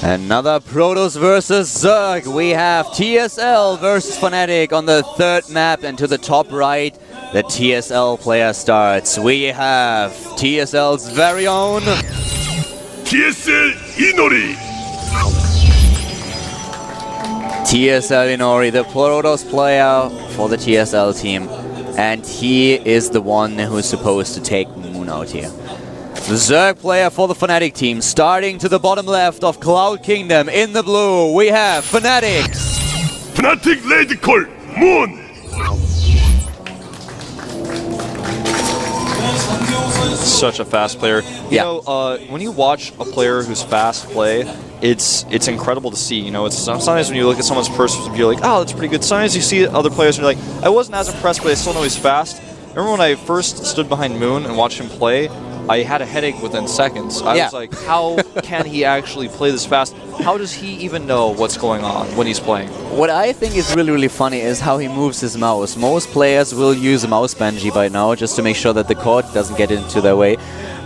Another Protoss versus Zerg. We have TSL versus Fnatic on the third map, and to the top right, the TSL player starts. We have TSL's very own TSL Inori. TSL Inori, the Protoss player for the TSL team. And he is the one who's supposed to take Moon out here. The Zerg player for the Fnatic team, starting to the bottom left of Cloud Kingdom. In the blue, we have Fnatics. Fnatic Lady Call Moon. Such a fast player. You Yeah. know, when you watch a player who's fast play, it's incredible to see. You know, it's sometimes when you look at someone's personal view, you're like, oh, that's pretty good. Sometimes you see other players and you're like, I wasn't as impressed, but I still know he's fast. I remember when I first stood behind Moon and watched him play, I had a headache within seconds. I was like, how can he actually play this fast? How does he even know what's going on when he's playing? What I think is really, really funny is how he moves his mouse. Most players will use a mouse bungee by now just to make sure that the cord doesn't get into their way.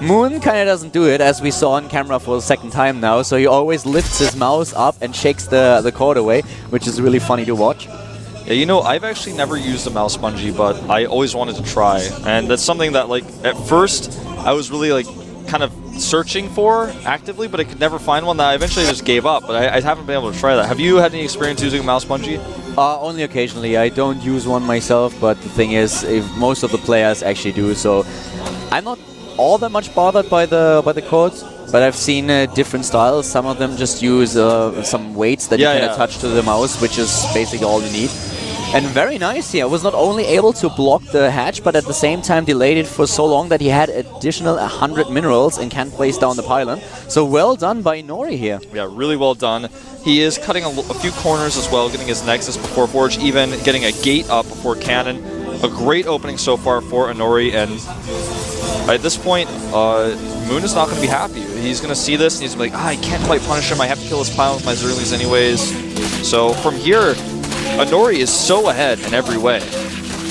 Moon kind of doesn't do it, as we saw on camera for the second time now, so he always lifts his mouse up and shakes the cord away, which is really funny to watch. Yeah, you know, I've actually never used a mouse bungee, but I always wanted to try. And that's something that, like, at first, I was really, like, kind of searching for actively, but I could never find one that I eventually just gave up. But I haven't been able to try that. Have you had any experience using a mouse bungee? Only occasionally. I don't use one myself, but the thing is, if most of the players actually do, so I'm not all that much bothered by the cords. But I've seen different styles. Some of them just use some weights that you can attach to the mouse, which is basically all you need. And very nice here. Was not only able to block the hatch, but at the same time delayed it for so long that he had additional 100 minerals and can place down the pylon. So well done by Inori here. Yeah, really well done. He is cutting a few corners as well, getting his Nexus before Forge, even getting a gate up before Cannon. A great opening so far for Inori, and at this point, Moon is not going to be happy. He's going to see this, and he's going to be like, I can't quite punish him. I have to kill his pylon with my Zerlings anyways. So from here, Inori is so ahead in every way.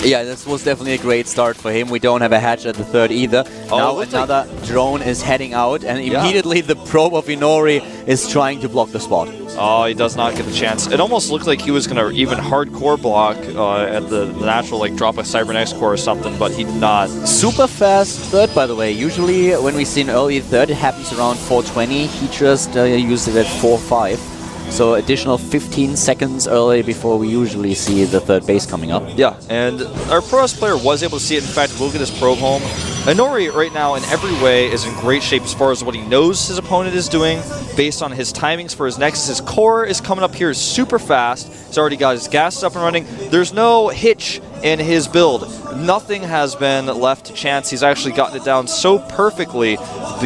Yeah, this was definitely a great start for him. We don't have a hatch at the third either. Now another drone is heading out, and immediately the probe of Inori is trying to block the spot. Oh, he does not get the chance. It almost looked like he was going to even hardcore block at the natural, like drop a Cybernex core or something, but he did not. Super fast third, by the way. Usually when we see an early third, it happens around 4:20. He just used it at 4:05. So additional 15 seconds early before we usually see the third base coming up. Yeah, and our Protoss player was able to see it. In fact, we'll get his probe home. Inori right now in every way is in great shape as far as what he knows his opponent is doing based on his timings for his Nexus. His core is coming up here super fast. He's already got his gas up and running. There's no hitch in his build. Nothing has been left to chance. He's actually gotten it down so perfectly.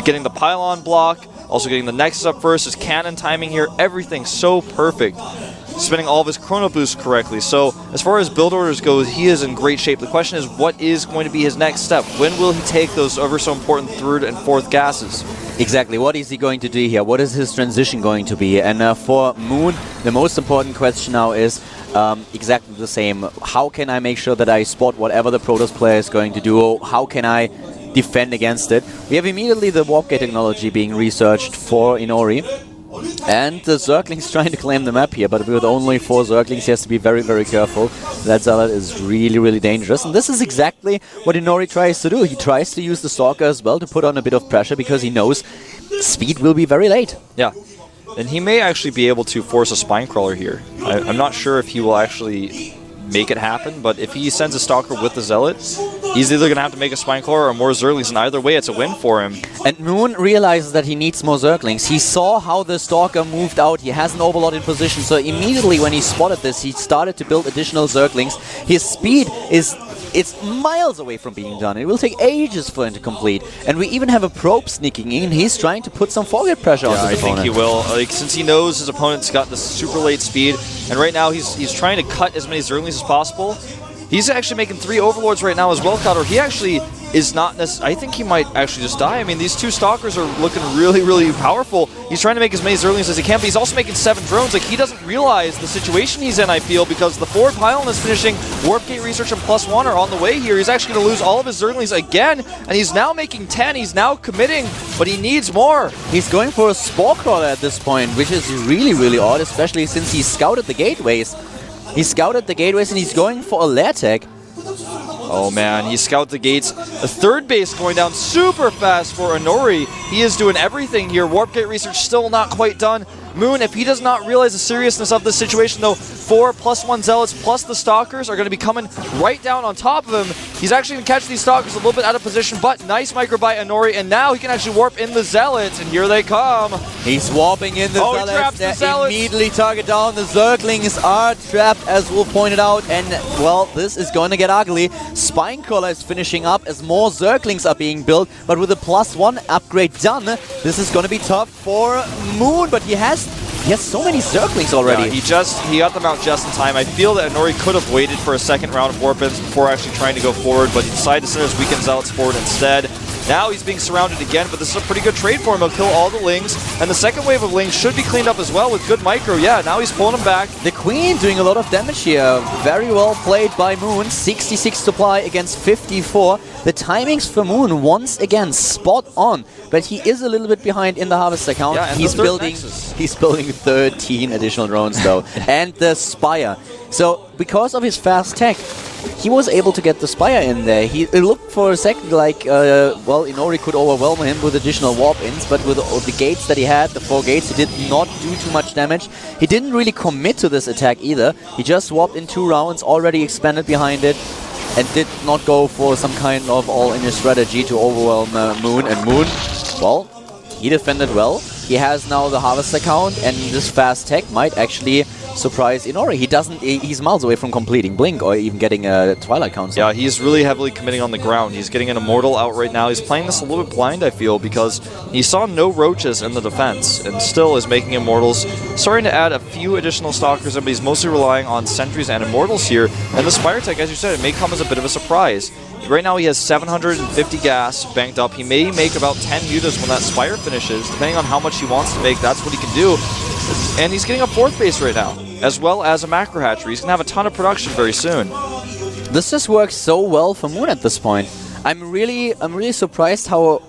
Getting the pylon block, also getting the Nexus up first, his cannon timing here, everything so perfect. Spending all of his chrono boosts correctly. So as far as build orders go, he is in great shape. The question is, what is going to be his next step? When will he take those ever so important third and fourth gases? Exactly. What is he going to do here? What is his transition going to be? And for Moon, the most important question now is exactly the same. How can I make sure that I spot whatever the Protoss player is going to do? How can I defend against it? We have immediately the warp gate technology being researched for Inori. And the Zerglings trying to claim the map here, but with only 4 Zerglings, he has to be very, very careful. That Zealot is really, really dangerous. And this is exactly what Inori tries to do. He tries to use the Stalker as well to put on a bit of pressure because he knows speed will be very late. Yeah. And he may actually be able to force a Spinecrawler here. I'm not sure if he will actually make it happen, but if he sends a Stalker with the Zealot, he's either going to have to make a Spinecrawler or more Zerglings, and either way, it's a win for him. And Moon realizes that he needs more Zerglings. He saw how the Stalker moved out. He has an Overlord in position, so immediately when he spotted this, he started to build additional Zerglings. His speed is... it's miles away from being done. It will take ages for him to complete. And we even have a probe sneaking in. He's trying to put some forward pressure on his opponent. I think he will. Like, since he knows his opponent's got this super late speed, and right now he's trying to cut as many Zerglings as possible. He's actually making 3 Overlords right now as well, Cotter. He actually is not necessarily... I think he might actually just die. I mean, these two Stalkers are looking really, really powerful. He's trying to make as many Zerglings as he can, but he's also making 7 drones. Like, he doesn't realize the situation he's in, I feel, because the forward pylon is finishing. Warp Gate Research and +1 are on the way here. He's actually going to lose all of his Zerglings again, and he's now making 10. He's now committing, but he needs more. He's going for a Spore Crawler at this point, which is really, really odd, especially since he scouted the gateways. He scouted the gateways and he's going for a lair tag. Oh man, he scouted the gates. The third base going down super fast for Inori. He is doing everything here. Warp Gate Research still not quite done. Moon, if he does not realize the seriousness of this situation, though, 4 +1 Zealots plus the Stalkers are going to be coming right down on top of him. He's actually going to catch these Stalkers a little bit out of position, but nice micro by Inori, and now he can actually warp in the Zealots, and here they come. He's warping in the Zealots. He traps the Zealots. Immediately target down. The Zerglings are trapped, as Wolf pointed out, and, well, this is going to get ugly. Spinecrawler is finishing up as more Zerglings are being built, but with a +1 upgrade done, this is going to be tough for Moon, but he has so many Zerglings already. Yeah, he got them out just in time. I feel that Inori could have waited for a second round of warp-ins before actually trying to go forward, but he decided to send his weakened Zealots forward instead. Now he's being surrounded again, but this is a pretty good trade for him. He'll kill all the Lings, and the second wave of Lings should be cleaned up as well with good micro. Yeah, now he's pulling them back. The Queen doing a lot of damage here. Very well played by Moon. 66 supply against 54. The timings for Moon, once again, spot on. But he is a little bit behind in the Harvester count. Yeah, and he's building 13 additional drones, though. And the Spire. So, because of his fast tech, he was able to get the Spire in there. It looked for a second like, well, Inori could overwhelm him with additional warp-ins, but with the gates that he had, the 4 gates, he did not do too much damage. He didn't really commit to this attack either. He just warped in 2 rounds, already expanded behind it, and did not go for some kind of all-in strategy to overwhelm Moon. And Moon, well, he defended well. He has now the Harvester count, and this fast tech might actually surprise Inori. He's miles away from completing Blink or even getting a Twilight Council. Yeah, he's really heavily committing on the ground. He's getting an Immortal out right now. He's playing this a little bit blind, I feel, because he saw no Roaches in the defense and still is making Immortals. Starting to add a few additional Stalkers in, but he's mostly relying on Sentries and Immortals here. And the Spire Tech, as you said, it may come as a bit of a surprise. Right now he has 750 gas banked up. He may make about 10 mutas when that Spire finishes. Depending on how much he wants to make, that's what he can do. And he's getting a 4th base right now, as well as a Macro Hatchery. He's going to have a ton of production very soon. This just works so well for Moon at this point. I'm really surprised how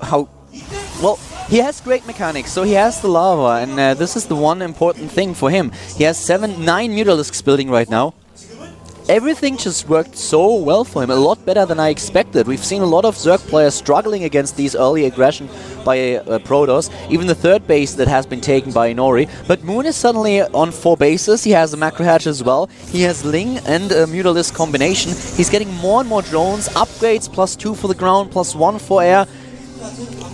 well, he has great mechanics. So he has the lava, and this is the one important thing for him. He has 9 Mutalisks building right now. Everything just worked so well for him, a lot better than I expected. We've seen a lot of Zerg players struggling against these early aggression by Protoss, even the 3rd base that has been taken by Inori. But Moon is suddenly on 4 bases. He has a Macro Hatch as well. He has Ling and a Mutalisk combination. He's getting more and more drones, upgrades, +2 for the ground, +1 for air.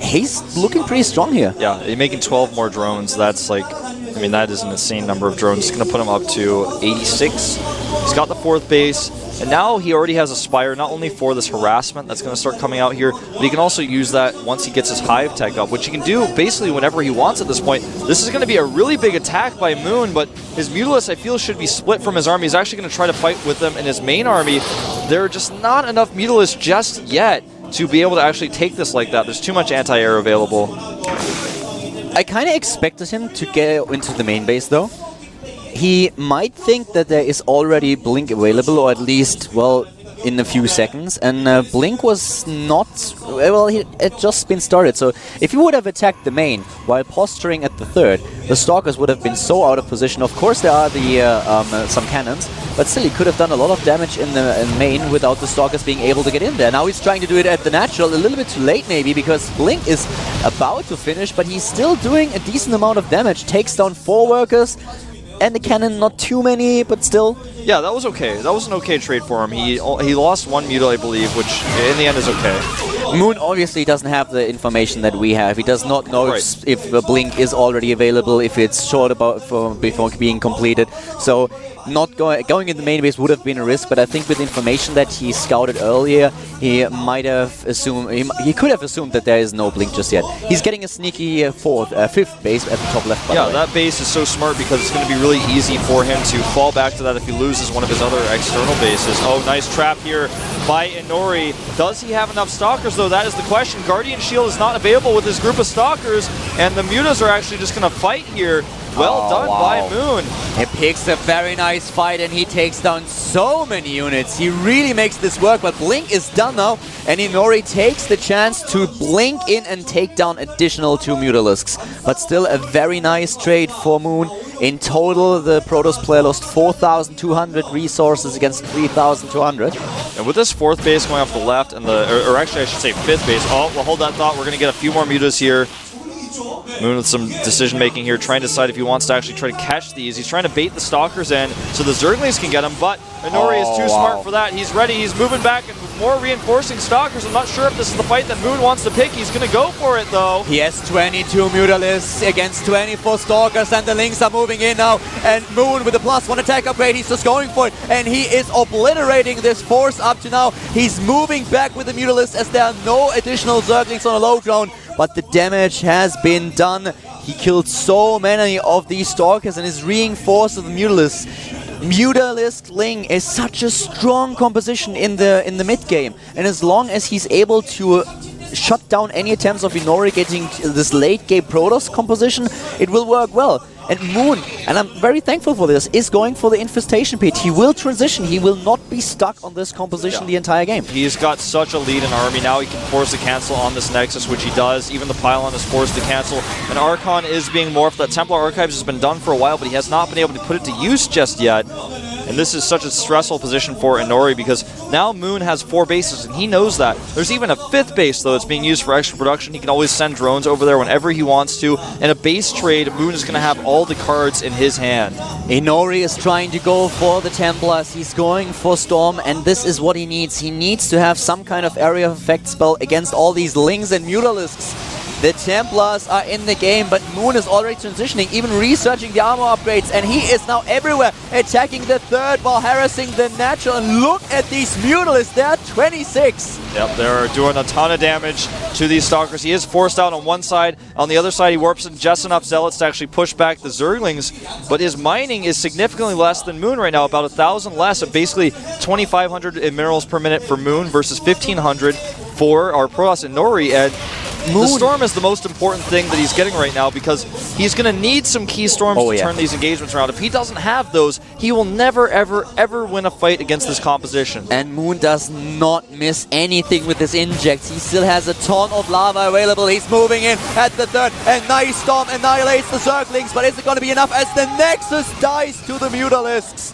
He's looking pretty strong here. Yeah, he's making 12 more drones. That's like, I mean, that is an insane number of drones. It's going to put him up to 86. He's got the 4th base, and now he already has a Spire, not only for this harassment that's going to start coming out here, but he can also use that once he gets his Hive Tech up, which he can do basically whenever he wants at this point. This is going to be a really big attack by Moon, but his Mutalisk, I feel, should be split from his army. He's actually going to try to fight with them in his main army. There are just not enough Mutalisks just yet to be able to actually take this like that. There's too much anti-air available. I kind of expected him to get into the main base, though. He might think that there is already Blink available, or at least, well, in a few seconds. And Blink was not... Well, it had just been started. So if he would have attacked the main while posturing at the 3rd, the Stalkers would have been so out of position. Of course, there are the some cannons, but still, he could have done a lot of damage in the main without the Stalkers being able to get in there. Now he's trying to do it at the natural, a little bit too late maybe, because Blink is about to finish, but he's still doing a decent amount of damage. Takes down 4 workers, and the cannon, not too many, but still. Yeah, that was okay. That was an okay trade for him. He lost 1 Muta, I believe, which in the end is okay. Moon obviously doesn't have the information that we have. He does not know if the Blink is already available, if it's short before being completed. So not going in the main base would have been a risk, but I think with the information that he scouted earlier, he might have assumed, he could have assumed that there is no blink just yet. He's getting a sneaky fifth base at the top left. Yeah, that base is so smart because it's going to be really easy for him to fall back to that if he loses one of his other external bases. Oh, nice trap here by Inori. Does he have enough Stalkers, though? That is the question. Guardian Shield is not available with his group of Stalkers, and the Mutas are actually just going to fight here. Well done by Moon. He picks a very nice fight and he takes down so many units. He really makes this work, but Blink is done now, and Inori takes the chance to blink in and take down additional 2 Mutalisks. But still a very nice trade for Moon. In total, the Protoss player lost 4,200 resources against 3,200. And with this 4th base going off the left, and or actually I should say 5th base. Oh, well, hold that thought. We're going to get a few more Mutas here. Moon with some decision making here, trying to decide if he wants to actually try to catch these. He's trying to bait the Stalkers in so the Zerglings can get him, but Inori is too smart for that. He's ready, he's moving back and with more reinforcing Stalkers. I'm not sure if this is the fight that Moon wants to pick. He's going to go for it though. He has 22 Mutalisks against 24 Stalkers, and the Lynx are moving in now. And Moon with a +1 attack upgrade, he's just going for it. And he is obliterating this force up to now. He's moving back with the Mutalisks as there are no additional Zerglings on the low ground. But the damage has been done. He killed so many of these Stalkers and is reinforced with the Mutalisk. Mutalisk Ling is such a strong composition in the mid game, and as long as he's able to shut down any attempts of Inori getting this late game Protoss composition, it will work well. And Moon, and I'm very thankful for this, is going for the Infestation Pit. He will transition. He will not be stuck on this composition the entire game. He's got such a lead in army. Now he can force the cancel on this Nexus, which he does. Even the Pylon is forced to cancel. And Archon is being morphed. That Templar Archives has been done for a while, but he has not been able to put it to use just yet. And this is such a stressful position for Inori because now Moon has 4 bases and he knows that. There's even a 5th base though that's being used for extra production. He can always send drones over there whenever he wants to. In a base trade, Moon is going to have all the cards in his hand. Inori is trying to go for the Templars. He's going for Storm, and this is what he needs. He needs to have some kind of area of effect spell against all these Lings and Mutalisks. The Templars are in the game, but Moon is already transitioning, even researching the armor upgrades, and he is now everywhere, attacking the 3rd while harassing the natural. And look at these Mutalisks, they're 26. Yep, they're doing a ton of damage to these Stalkers. He is forced out on one side. On the other side, he warps in just enough Zealots to actually push back the Zerglings, but his mining is significantly less than Moon right now, about 1,000 less, at basically 2,500 in minerals per minute for Moon versus 1,500 for our Protoss Inori. And the Storm is the most important thing that he's getting right now because he's going to need some key Storms to turn these engagements around. If he doesn't have those, he will never, ever, ever win a fight against this composition. And Moon does not miss anything with his injects. He still has a ton of lava available. He's moving in at the 3rd, and nice Storm annihilates the Zerglings, but is it going to be enough as the Nexus dies to the Mutalisks?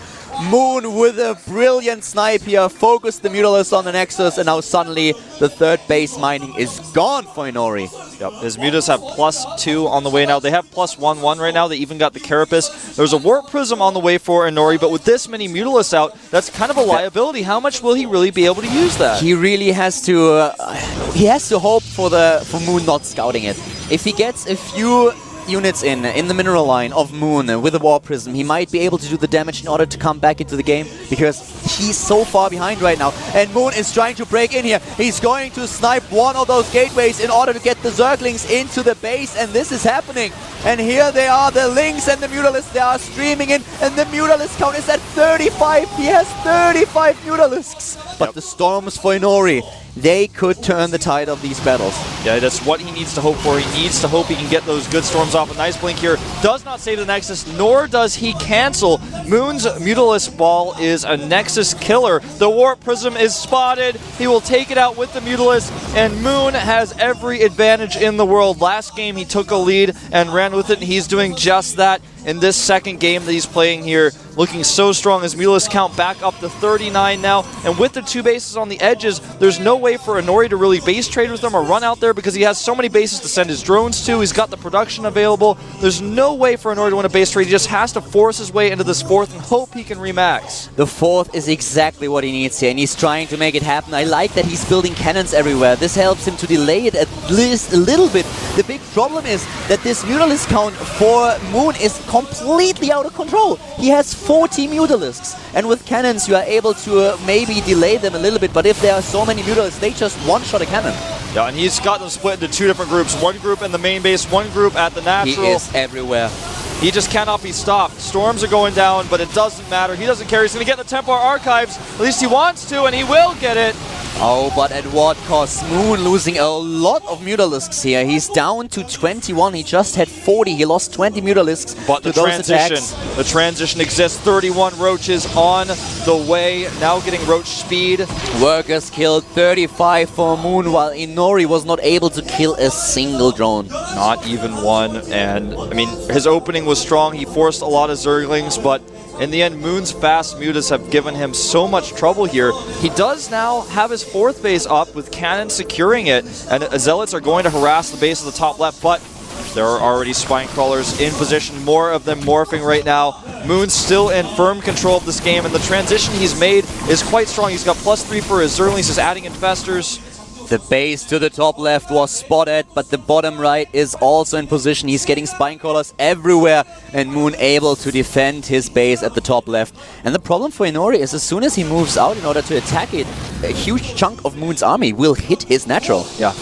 Moon with a brilliant snipe here, focused the Mutalisks on the Nexus, and now suddenly the 3rd base mining is gone for Inori. Yep, his Mutas have +2 on the way now. They have +1/1 right now. They even got the Carapace. There's a Warp Prism on the way for Inori, but with this many Mutalisks out, that's kind of a liability. How much will he really be able to use that? He really has to hope for Moon not scouting it. If he gets a few units in the mineral line of Moon with a War Prism, he might be able to do the damage in order to come back into the game because he's so far behind right now. And Moon is trying to break in here. He's going to snipe one of those gateways in order to get the Zerglings into the base, and this is happening. And here they are, the Lynx and the Mutalisks, they are streaming in, and the Mutalisk count is at 35. He has 35 Mutalisks. But the Storms for Inori, they could turn the tide of these battles. Yeah, that's what he needs to hope for. He needs to hope he can get those good Storms off. A nice blink here. Does not save the Nexus, nor does he cancel. Moon's Mutalisk Ball is a Nexus killer. The Warp Prism is spotted. He will take it out with the Mutalisk, and Moon has every advantage in the world. Last game, he took a lead and ran with it, and he's doing just that in this 2nd game that he's playing here. Looking so strong. His Mutalisk count back up to 39 now, and with the 2 bases on the edges, there's no way for Inori to really base trade with them or run out there because he has so many bases to send his drones to. He's got the production available. There's no way for Inori to win a base trade. He just has to force his way into this 4th and hope he can remax. The 4th is exactly what he needs here, and he's trying to make it happen. I like that he's building cannons everywhere. This helps him to delay it at least a little bit. The big problem is that this Mutalisk count for Moon is completely out of control. He has 40 Mutalisks. And with cannons, you are able to maybe delay them a little bit, but if there are so many Mutalisks, they just one-shot a cannon. Yeah, and he's got them split into 2 different groups. One group in the main base, one group at the natural. He is everywhere. He just cannot be stopped. Storms are going down, but it doesn't matter. He doesn't care. He's going to get the Templar Archives. At least he wants to, and he will get it. Oh, but at what cost? Moon losing a lot of Mutalisks here. He's down to 21. He just had 40. He lost 20 Mutalisks but to those attacks. The transition exists. 31 Roaches on the way. Now getting Roach speed. Workers killed 35 for Moon, while Inori was not able to kill a single drone. Not even one. And, I mean, his opening was strong. He forced a lot of Zerglings, but in the end, Moon's fast mutas have given him so much trouble here. He does now have his 4th base up with cannon securing it, and Zealots are going to harass the base of the top left, but there are already Spine Crawlers in position, more of them morphing right now. Moon's still in firm control of this game, and the transition he's made is quite strong. He's got +3 for his Zerglings, he's adding Infestors. The base to the top left was spotted, but the bottom right is also in position. He's getting Spinecrawlers everywhere, and Moon able to defend his base at the top left. And the problem for Inori is as soon as he moves out in order to attack it, a huge chunk of Moon's army will hit his natural. Yeah.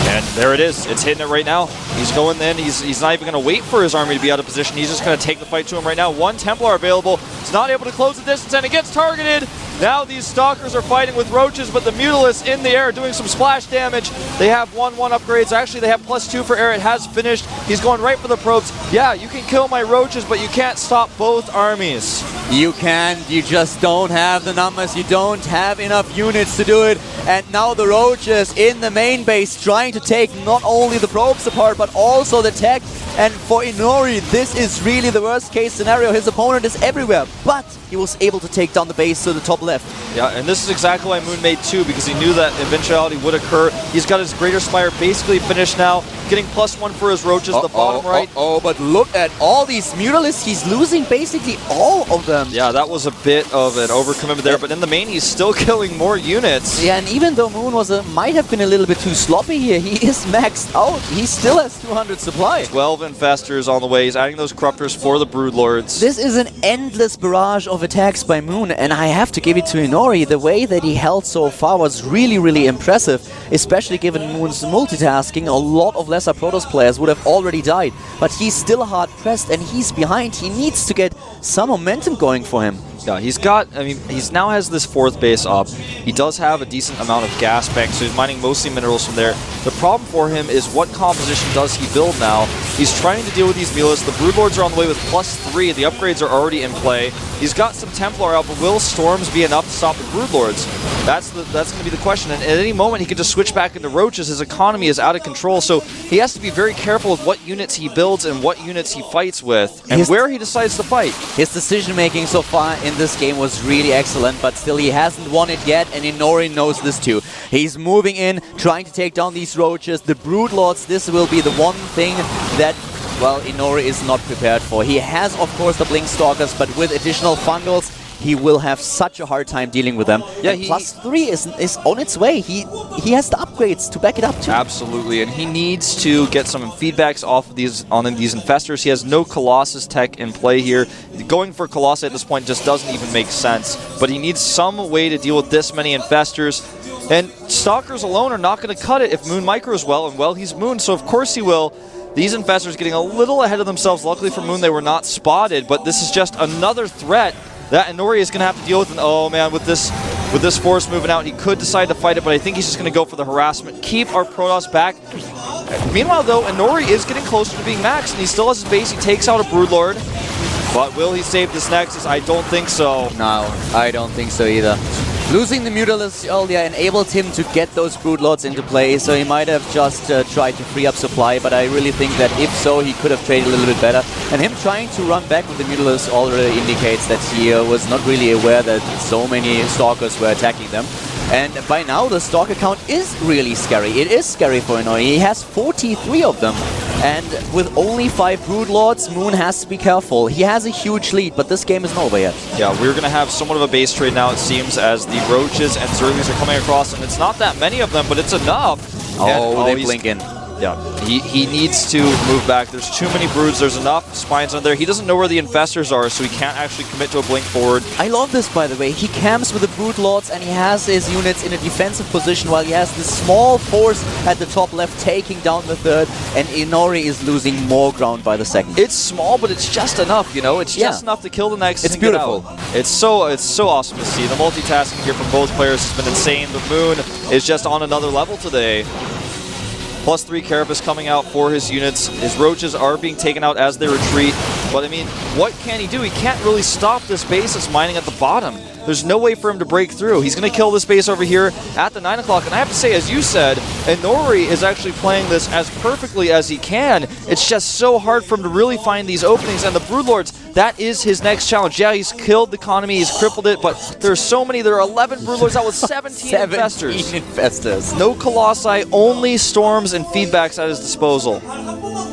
And there it is. It's hitting it right now. He's going in. He's not even going to wait for his army to be out of position. He's just going to take the fight to him right now. 1 Templar available. He's not able to close the distance, and it gets targeted. Now these Stalkers are fighting with Roaches, but the Mutalisks in the air doing some splash damage. They have 1/1 upgrades. Actually, they have +2 for air. It has finished. He's going right for the probes. Yeah, you can kill my Roaches, but you can't stop both armies. You can, you just don't have the numbers, you don't have enough units to do it. And now the Roaches in the main base trying to take not only the probes apart, but also the tech. And for Inori, this is really the worst case scenario. His opponent is everywhere, but he was able to take down the base to the top left. Yeah, and this is exactly why Moon made 2, because he knew that eventuality would occur. He's got his Greater Spire basically finished now, getting +1 for his Roaches, the bottom right. But look at all these Mutalisks. He's losing basically all of them. Yeah, that was a bit of an overcommitment there, but in the main, he's still killing more units. Yeah, and even though Moon was might have been a little bit too sloppy here, he is maxed out. He still has 200 supply. 12 Infestors on the way. He's adding those Corruptors for the Broodlords. This is an endless barrage of attacks by Moon, and I have to give it to Inori. The way that he held so far was really, really impressive, especially given Moon's multitasking. A lot of lesser Protoss players would have already died, but he's still hard-pressed, and he's behind. He needs to get some momentum going for him. Yeah, he's got, I mean, he's now has this 4th base up. He does have a decent amount of gas banks, so he's mining mostly minerals from there. The problem for him is what composition does he build now? He's trying to deal with these Mulas. The Broodlords are on the way with +3. The upgrades are already in play. He's got some Templar out, but will Storms be enough to stop the Broodlords? That's going to be the question. And at any moment, he could just switch back into Roaches. His economy is out of control, so he has to be very careful with what units he builds and what units he fights with, and where he decides to fight. His decision-making so far in this game was really excellent, but still he hasn't won it yet, and Inori knows this too. He's moving in, trying to take down these Roaches. The Broodlords, this will be the one thing that, well, Inori is not prepared for. He has, of course, the Blink Stalkers, but with additional Fungals, he will have such a hard time dealing with them. Yeah, +3 is on its way. He has the upgrades to back it up too. Absolutely, and he needs to get some feedbacks off of these Infestors. He has no Colossus tech in play here. Going for Colossus at this point just doesn't even make sense. But he needs some way to deal with this many Infestors. And Stalkers alone are not going to cut it if Moon micros well, and well, he's Moon, so of course he will. These Infestors getting a little ahead of themselves. Luckily for Moon, they were not spotted, but this is just another threat that Inori is going to have to deal with. And oh man, with this force moving out, he could decide to fight it, but I think he's just going to go for the harassment. Keep our Protoss back. Meanwhile, though, Inori is getting closer to being maxed, and he still has his base. He takes out a Broodlord. But will he save this Nexus? I don't think so. No, I don't think so either. Losing the Mutalisks earlier enabled him to get those Broodlords into play, so he might have just tried to free up supply, but I really think that if so, he could have traded a little bit better. And him trying to run back with the Mutalisks already indicates that he was not really aware that so many Stalkers were attacking them. And by now, the Stalker count is really scary. It is scary for Inori. He has 43 of them. And with only 5 Broodlords, Moon has to be careful. He has a huge lead, but this game isn't over yet. Yeah, we're going to have somewhat of a base trade now, it seems, as the Roaches and Zerglings are coming across. And it's not that many of them, but it's enough. Oh, they blink in. Yeah, he needs to move back. There's too many broods. There's enough spines on there. He doesn't know where the infestors are, so he can't actually commit to a blink forward. I love this, by the way. He camps with the Brood Lords and he has his units in a defensive position while he has this small force at the top left taking down the third, and Inori is losing more ground by the second. It's small, but it's just enough, you know? It's just enough to kill the Nexus It's and beautiful. get out. It's so awesome to see. The multitasking here from both players has been insane. The Moon is just on another level today. +3 Carapace coming out for his units. His Roaches are being taken out as they retreat. But I mean, what can he do? He can't really stop this base that's mining at the bottom. There's no way for him to break through. He's going to kill this base over here at the 9 o'clock. And I have to say, as you said, Inori is actually playing this as perfectly as he can. It's just so hard for him to really find these openings. And the Broodlords, that is his next challenge. Yeah, he's killed the economy, he's crippled it, but there's so many. There are 11 Broodlords out with 17 infestors. No Colossi, only Storms and feedbacks at his disposal.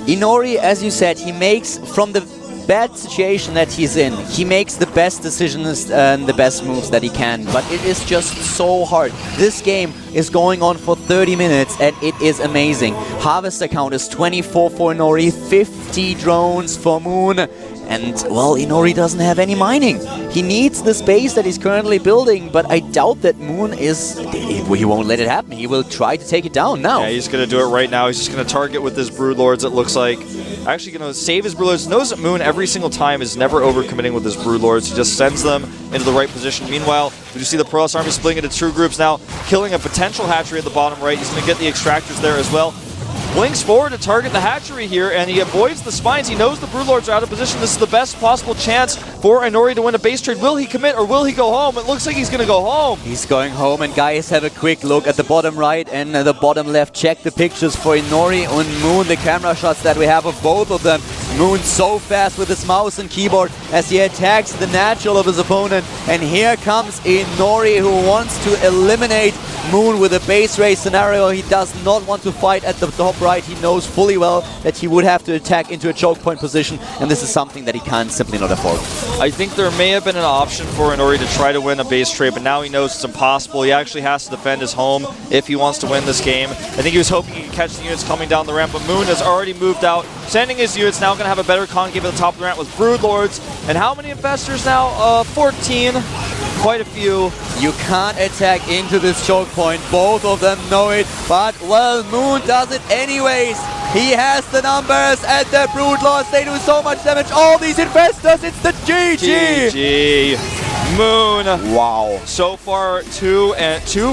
Inori, as you said, he makes from the bad situation that he's in, he makes the best decisions and the best moves that he can, but it is just so hard. This game is going on for 30 minutes and it is amazing. Harvester count is 24 for Inori, 50 drones for Moon, and well, Inori doesn't have any mining. He needs the space that he's currently building, but I doubt that Moon is... he won't let it happen. He will try to take it down now. Yeah, he's going to do it right now. He's just going to target with his Broodlords, it looks like. Actually going to save his Broodlords. Knows that Moon every single time is never overcommitting with his Broodlords. He just sends them into the right position. Meanwhile, we do see the Protoss army splitting into 2 groups now, killing a potential hatchery at the bottom right. He's going to get the extractors there as well. Blinks forward to target the hatchery here, and he avoids the spines. He knows the Broodlords are out of position. This is the best possible chance for Inori to win a base trade. Will he commit or will he go home? It looks like he's going to go home. He's going home, and guys, have a quick look at the bottom right and the bottom left. Check the pictures for Inori and Moon, the camera shots that we have of both of them. Moon so fast with his mouse and keyboard as he attacks the natural of his opponent. And here comes Inori, who wants to eliminate Moon with a base race scenario. He does not want to fight at the top right. He knows fully well that he would have to attack into a choke point position, and this is something that he can't simply not afford. I think there may have been an option for Inori to try to win a base trade, but now he knows it's impossible. He actually has to defend his home if he wants to win this game. I think he was hoping he could catch the units coming down the ramp, but Moon has already moved out, sending his units. Now going to have a better concave at the top of the ramp with Broodlords. And how many infestors now? 14. Quite a few. You can't attack into this choke point. Both of them know it, but well, Moon does it anyways. He has the numbers and the Broodlords. They do so much damage. All these infestors, it's the GG. GG. Moon. Wow. So far, 2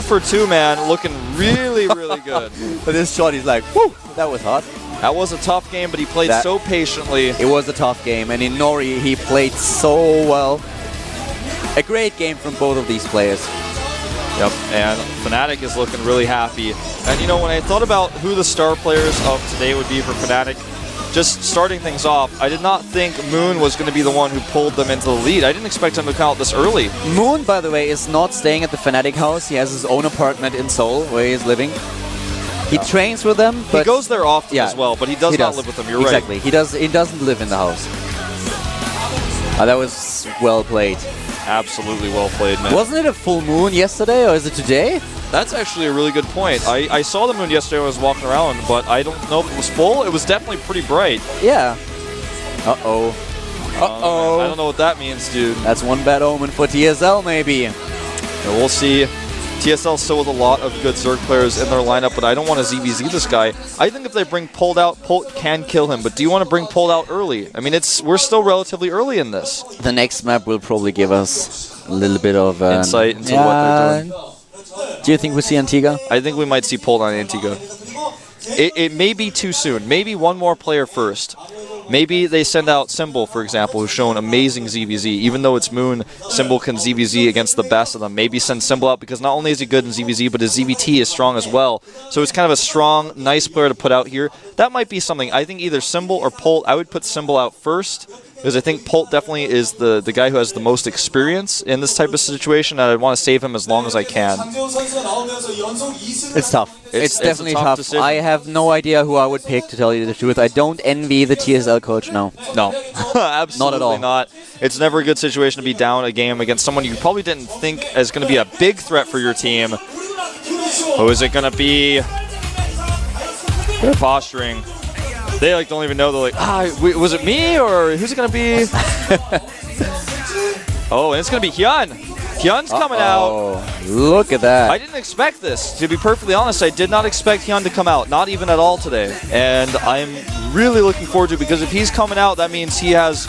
for 2, man. Looking really, really good. But this shot, he's like, whew, that was hot. That was a tough game, but he played so patiently. It was a tough game, and Inori, he played so well. A great game from both of these players. Yep, and Fnatic is looking really happy. And you know, when I thought about who the star players of today would be for Fnatic, just starting things off, I did not think Moon was going to be the one who pulled them into the lead. I didn't expect him to come out this early. Moon, by the way, is not staying at the Fnatic house. He has his own apartment in Seoul, where he is living. He trains with them, but he goes there often as well, but he does not live with them. You're exactly. right. He doesn't live in the house. That was well played. Absolutely well played, man. Wasn't it a full moon yesterday, or is it today? That's actually a really good point. I saw the moon yesterday when I was walking around, but I don't know if it was full. It was definitely pretty bright. Yeah. Uh-oh. Uh-oh. I don't know what that means, dude. That's one bad omen for TSL, maybe. Yeah, we'll see. TSL still with a lot of good Zerg players in their lineup, but I don't want to ZVZ this guy. I think if they bring Pulled out, Pult can kill him, but do you want to bring Pulled out early? I mean, we're still relatively early in this. The next map will probably give us a little bit of insight into what they're doing. Do you think we see Antigua? I think we might see Pulled on Antigua. It may be too soon. Maybe one more player first. Maybe they send out Symbol, for example, who's shown amazing ZVZ. Even though it's Moon, Symbol can ZVZ against the best of them. Maybe send Symbol out because not only is he good in ZVZ, but his ZVT is strong as well. So it's kind of a strong, nice player to put out here. That might be something. I think either Symbol or Pult. I would put Symbol out first because I think Pult definitely is the guy who has the most experience in this type of situation, and I'd want to save him as long as I can. It's tough. It's definitely tough. Decision. I have no idea who I would pick, to tell you the truth. I don't envy the TSL coach now. No, absolutely not at all. Not. It's never a good situation to be down a game against someone you probably didn't think is going to be a big threat for your team. Who is it going to be? They're posturing. They like don't even know. They're like, was it me or who's it gonna be? Oh, and it's gonna be Hyun. Hyun's coming out. Look at that. I didn't expect this. To be perfectly honest, I did not expect Hyun to come out, not even at all today. And I'm really looking forward to it because if he's coming out, that means he has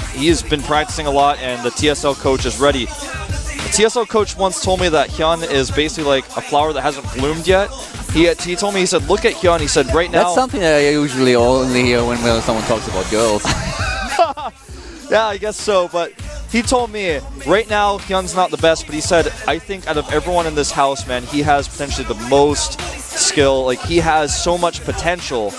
been practicing a lot and the TSL coach is ready. The TSL coach once told me that Hyun is basically like a flower that hasn't bloomed yet. He told me, he said, look at Hyun. He said, right now. That's something that I usually only hear when someone talks about girls. Yeah, I guess so, but he told me, right now, Hyun's not the best, but he said, I think out of everyone in this house, man, he has potentially the most skill. Like, he has so much potential.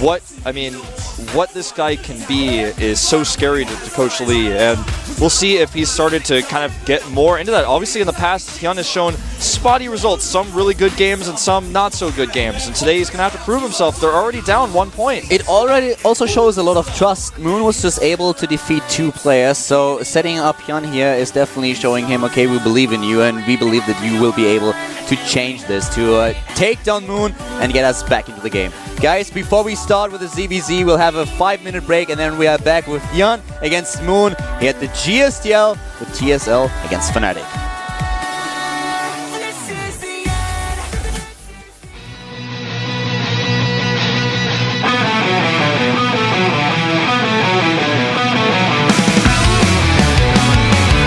What this guy can be is so scary to Coach Lee, and we'll see if he's started to kind of get more into that. Obviously, in the past, Hyun has shown spotty results, some really good games and some not so good games, and today he's going to have to prove himself. They're already down 1 point. It already also shows a lot of trust. Moon was just able to defeat 2 players, so setting up Hyun here is definitely showing him, okay, we believe in you, and we believe that you will be able to change this, to take down Moon and get us back into the game. Guys, before we start with the ZVZ, we'll have a 5-minute break, and then we are back with Hyun against Moon here at the GSTL with TSL against Fnatic.